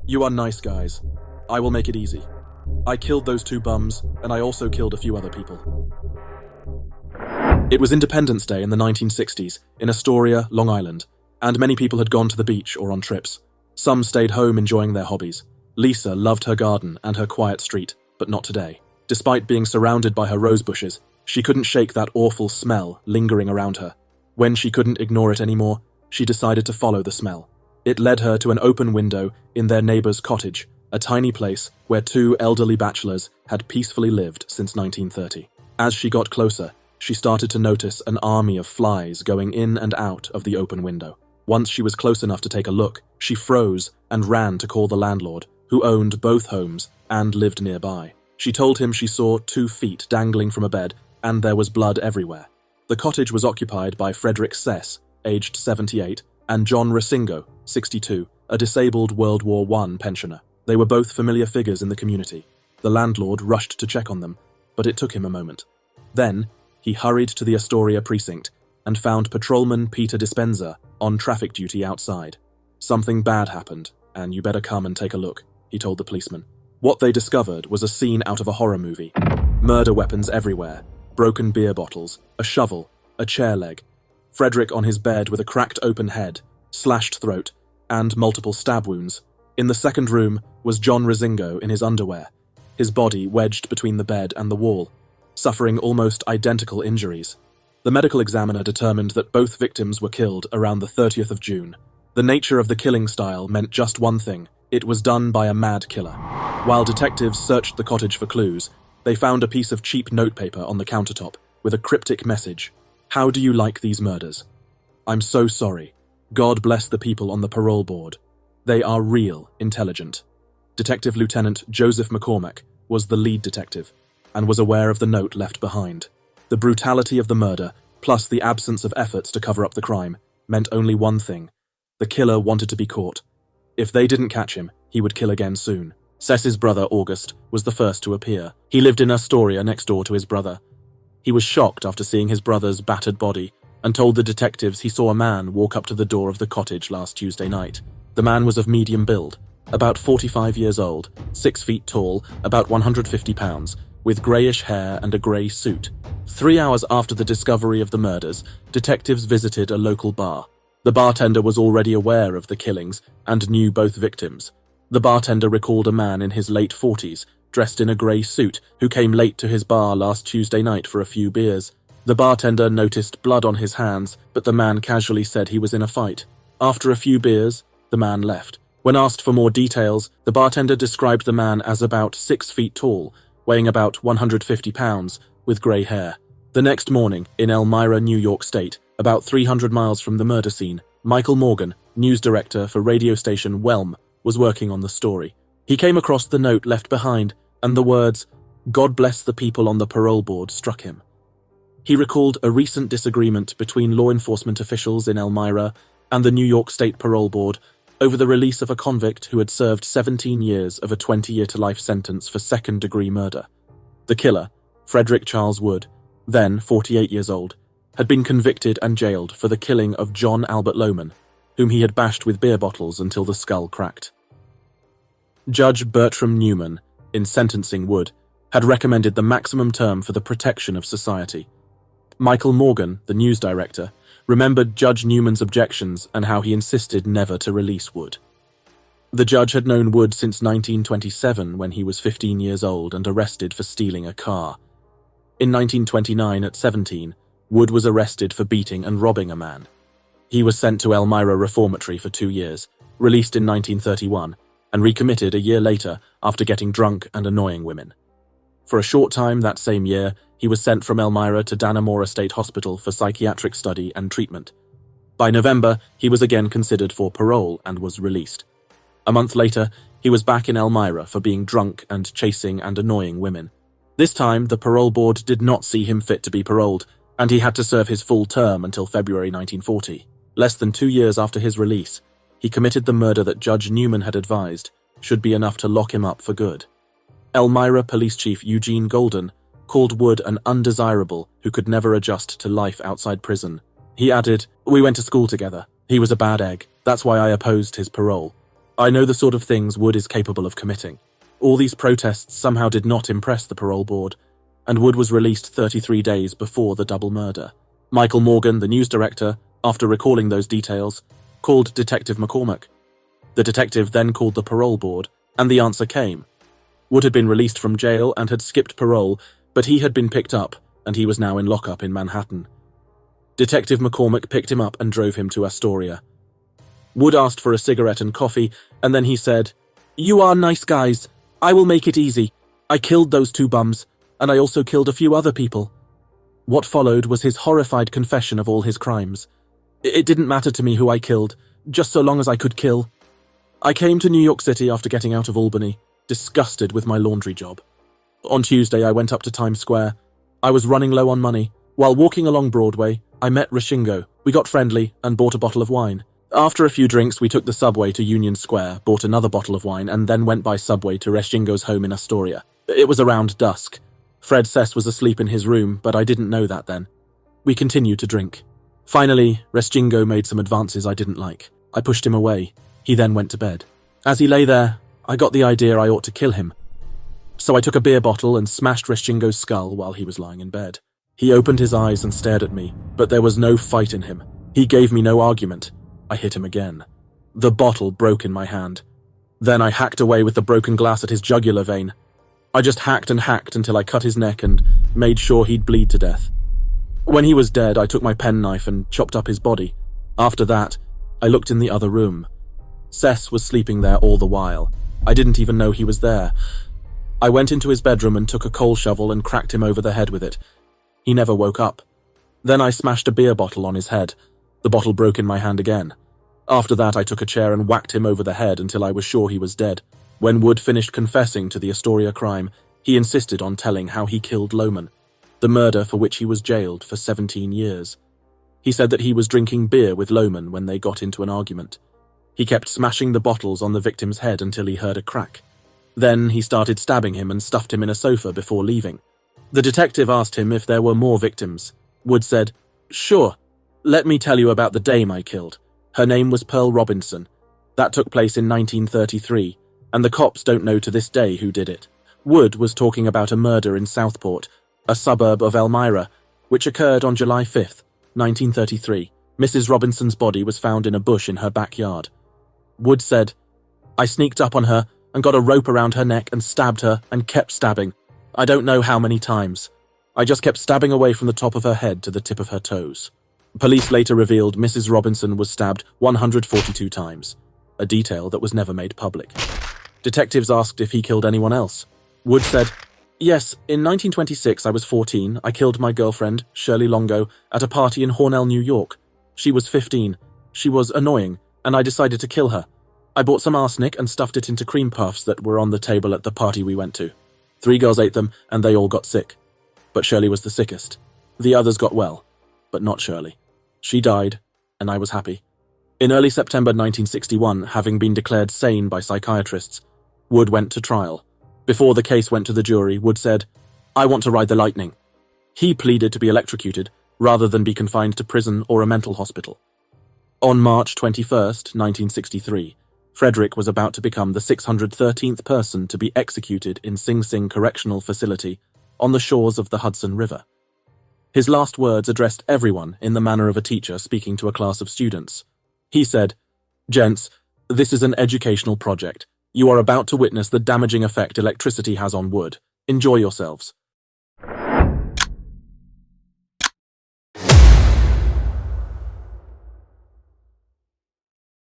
You are nice guys. I will make it easy. I killed those two bums, and I also killed a few other people. It was Independence Day in the 1960s, in Astoria, Long Island, and many people had gone to the beach or on trips. Some stayed home enjoying their hobbies. Lisa loved her garden and her quiet street, but not today. Despite being surrounded by her rose bushes, she couldn't shake that awful smell lingering around her. When she couldn't ignore it anymore, she decided to follow the smell. It led her to an open window in their neighbor's cottage, a tiny place where two elderly bachelors had peacefully lived since 1930. As she got closer, she started to notice an army of flies going in and out of the open window. Once she was close enough to take a look, she froze and ran to call the landlord, who owned both homes and lived nearby. She told him she saw 2 feet dangling from a bed and there was blood everywhere. The cottage was occupied by Frederick Sess, aged 78, and John Rescingo, 62, a disabled World War I pensioner. They were both familiar figures in the community. The landlord rushed to check on them, but it took him a moment. Then, he hurried to the Astoria precinct and found Patrolman Peter Dispenza on traffic duty outside. "Something bad happened, and you better come and take a look," he told the policeman. What they discovered was a scene out of a horror movie. Murder weapons everywhere, broken beer bottles, a shovel, a chair leg, Frederick on his bed with a cracked open head, slashed throat, and multiple stab wounds. In the second room was John Rescingo in his underwear, his body wedged between the bed and the wall, suffering almost identical injuries. The medical examiner determined that both victims were killed around the 30th of June. The nature of the killing style meant just one thing: it was done by a mad killer. While detectives searched the cottage for clues, they found a piece of cheap notepaper on the countertop with a cryptic message: "How do you like these murders? I'm so sorry. God bless the people on the parole board. They are real intelligent." Detective Lieutenant Joseph McCormack was the lead detective and was aware of the note left behind. The brutality of the murder, plus the absence of efforts to cover up the crime, meant only one thing: the killer wanted to be caught. If they didn't catch him, he would kill again soon. Sess's brother, August, was the first to appear. He lived in Astoria next door to his brother. He was shocked after seeing his brother's battered body and told the detectives he saw a man walk up to the door of the cottage last Tuesday night. The man was of medium build, about 45 years old, 6 feet tall, about 150 pounds, with greyish hair and a grey suit. 3 hours after the discovery of the murders, detectives visited a local bar. The bartender was already aware of the killings and knew both victims. The bartender recalled a man in his late 40s, dressed in a grey suit, who came late to his bar last Tuesday night for a few beers. The bartender noticed blood on his hands, but the man casually said he was in a fight. After a few beers, the man left. When asked for more details, the bartender described the man as about 6 feet tall, weighing about 150 pounds, with grey hair. The next morning, in Elmira, New York State, about 300 miles from the murder scene, Michael Morgan, news director for radio station Whelm, was working on the story. He came across the note left behind, and the words, "God bless the people on the parole board," struck him. He recalled a recent disagreement between law enforcement officials in Elmira and the New York State Parole Board over the release of a convict who had served 17 years of a 20-year-to-life sentence for second-degree murder. The killer, Frederick Charles Wood, then 48 years old, had been convicted and jailed for the killing of John Albert Lohman, whom he had bashed with beer bottles until the skull cracked. Judge Bertram Newman, in sentencing Wood, had recommended the maximum term for the protection of society. Michael Morgan, the news director, remembered Judge Newman's objections and how he insisted never to release Wood. The judge had known Wood since 1927 when he was 15 years old and arrested for stealing a car. In 1929, at 17, Wood was arrested for beating and robbing a man. He was sent to Elmira Reformatory for 2 years, released in 1931, and recommitted a year later after getting drunk and annoying women. For a short time that same year, he was sent from Elmira to Dannemora State Hospital for psychiatric study and treatment. By November, he was again considered for parole and was released. A month later, he was back in Elmira for being drunk and chasing and annoying women. This time, the parole board did not see him fit to be paroled, and he had to serve his full term until February 1940. Less than 2 years after his release, he committed the murder that Judge Newman had advised should be enough to lock him up for good. Elmira Police Chief Eugene Golden called Wood an undesirable who could never adjust to life outside prison. He added, "We went to school together. He was a bad egg. That's why I opposed his parole." I know the sort of things Wood is capable of committing. All these protests somehow did not impress the parole board, and Wood was released 33 days before the double murder. Michael Morgan, the news director, after recalling those details, called Detective McCormack. The detective then called the parole board, and the answer came. Wood had been released from jail and had skipped parole, but he had been picked up, and he was now in lockup in Manhattan. Detective McCormack picked him up and drove him to Astoria. Wood asked for a cigarette and coffee, and then he said, "You are nice guys. I will make it easy. I killed those two bums, and I also killed a few other people." What followed was his horrified confession of all his crimes. It didn't matter to me who I killed, just so long as I could kill. I came to New York City after getting out of Albany, disgusted with my laundry job. On Tuesday, I went up to Times Square. I was running low on money. While walking along Broadway, I met Rescingo. We got friendly and bought a bottle of wine. After a few drinks, we took the subway to Union Square, bought another bottle of wine, and then went by subway to Rescingo's home in Astoria. It was around dusk. Fred Sess was asleep in his room, but I didn't know that then. We continued to drink. Finally, Rescingo made some advances I didn't like. I pushed him away. He then went to bed. As he lay there, I got the idea I ought to kill him. So I took a beer bottle and smashed Rescingo's skull while he was lying in bed. He opened his eyes and stared at me, but there was no fight in him. He gave me no argument. I hit him again. The bottle broke in my hand. Then I hacked away with the broken glass at his jugular vein. I just hacked and hacked until I cut his neck and made sure he'd bleed to death. When he was dead, I took my penknife and chopped up his body. After that, I looked in the other room. Sess was sleeping there all the while. I didn't even know he was there. I went into his bedroom and took a coal shovel and cracked him over the head with it. He never woke up. Then I smashed a beer bottle on his head. The bottle broke in my hand again. After that, I took a chair and whacked him over the head until I was sure he was dead. When Wood finished confessing to the Astoria crime, he insisted on telling how he killed Lohman, the murder for which he was jailed for 17 years. He said that he was drinking beer with Lohman when they got into an argument. He kept smashing the bottles on the victim's head until he heard a crack. Then he started stabbing him and stuffed him in a sofa before leaving. The detective asked him if there were more victims. Wood said, "Sure. Let me tell you about the dame I killed. Her name was Pearl Robinson. That took place in 1933, and the cops don't know to this day who did it." Wood was talking about a murder in Southport, a suburb of Elmira, which occurred on July 5th, 1933. Mrs. Robinson's body was found in a bush in her backyard. Wood said, "I sneaked up on her and got a rope around her neck and stabbed her and kept stabbing. I don't know how many times. I just kept stabbing away from the top of her head to the tip of her toes." Police later revealed Mrs. Robinson was stabbed 142 times, a detail that was never made public. Detectives asked if he killed anyone else. Wood said, "Yes, in 1926 I was 14, I killed my girlfriend, Shirley Longo, at a party in Hornell, New York. She was 15. She was annoying, and I decided to kill her. I bought some arsenic and stuffed it into cream puffs that were on the table at the party we went to. 3 girls ate them, and they all got sick. But Shirley was the sickest. The others got well, but not Shirley. She died, and I was happy." In early September 1961, having been declared sane by psychiatrists, Wood went to trial. Before the case went to the jury, Wood said, "I want to ride the lightning." He pleaded to be electrocuted, rather than be confined to prison or a mental hospital. On March 21st, 1963, Frederick was about to become the 613th person to be executed in Sing Sing Correctional Facility on the shores of the Hudson River. His last words addressed everyone in the manner of a teacher speaking to a class of students. He said, "Gents, this is an educational project. You are about to witness the damaging effect electricity has on wood. Enjoy yourselves."